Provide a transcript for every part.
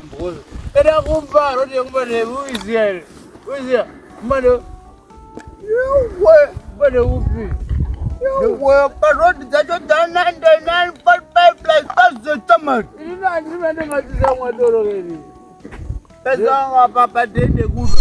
bambuzo. Era kumparo ndi kumane uiziyele. Uiziya. Mano. Mane upi. Parodi dzacho dana pipeline pazotamari. Ina ndimene ngatiza mwadoro kedi. Pezanga papa dende kudo.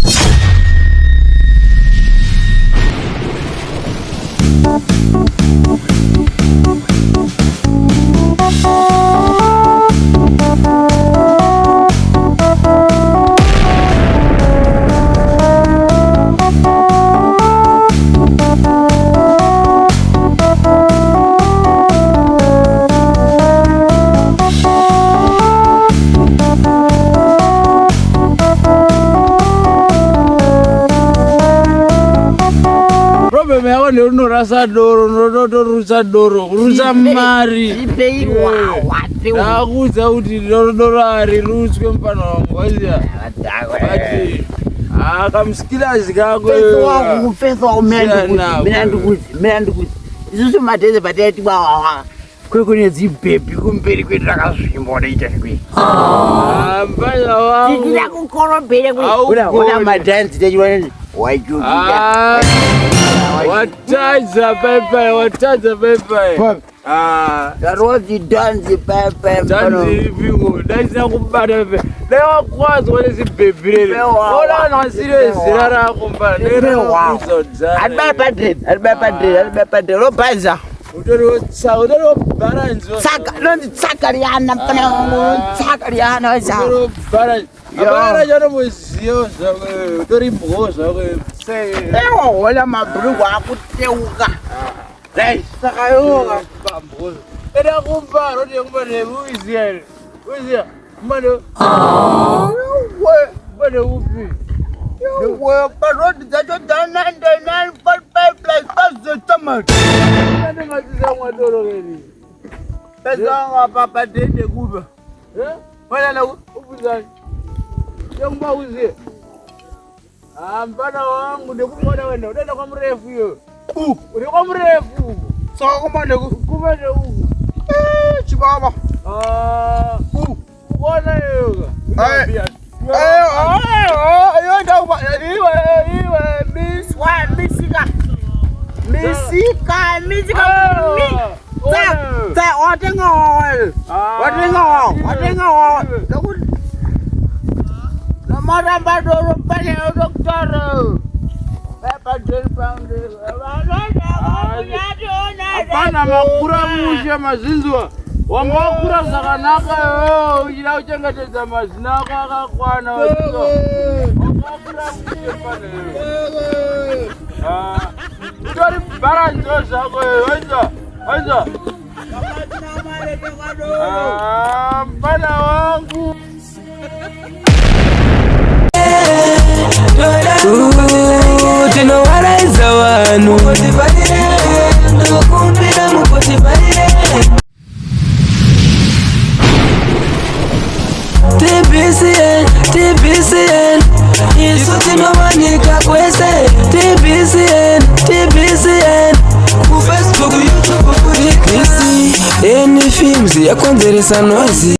Meyaone unorasa doro, unotorusa doro, urusa mari. Ipei wawate. Ndakuudza kuti doro arirutswe mupana wangu, waziya. Ati, kamusikirazi kako. Pesa wangu mina ndikuti. Isusu madheze pataiti wawawa. Kune dzibhebhi kumberi kwedu rakasvimba unoita zvekui. Mbanya wangu. Titira kukorobhera kui. Una madhanzi techiwana waijukika. Wataza pepe. Daroti danzi pepe. Danzi vingo, danzi nakubata pepe. Lewa kwazi wale zibebirele. Ola nasire zirara kumbana. Lewa kuzodzana. Alibapade. Lopaza. Udori baranzo. Tsaka liana mpana. Tsaka liana waza. Udori baranzo. Abara jana mweziyo zake. Udori mboza zake. Ewa wala mabrugu akuteuka. Saka yoga bambozo. Era kumparo ndi kumane uiziyele. Uiziya. Mano. Mane upi. Parodi dzacho dana pipeline pazotamari. Ina ngatiza mwadoro kedi. Pezanga papa dende kudo. Wala upuzani. Yomba uziye. Mpana wangu ndikubona wena unaenda kwa mrefu hiyo. Uri kwa mrefu. Saka kumane kumane uku. Chibaba. Ubona hiyo. Misika. Watenga. Maramba doro pale doktor. Papa Jelpande. Hapana makura musha mazinzwa. Wamakura zakanaka ila uchengetedza mazina ako akakwana waziwa. Wamakura musha pale. Utori baranzo zako wenza. Mpana wangu. Tinowaraiza vanhu ndokumbira mukotivarire TBCN isu tinovanika kwese TBCN kufacebook YouTube kuri TBCN films yakonzeresa nozi.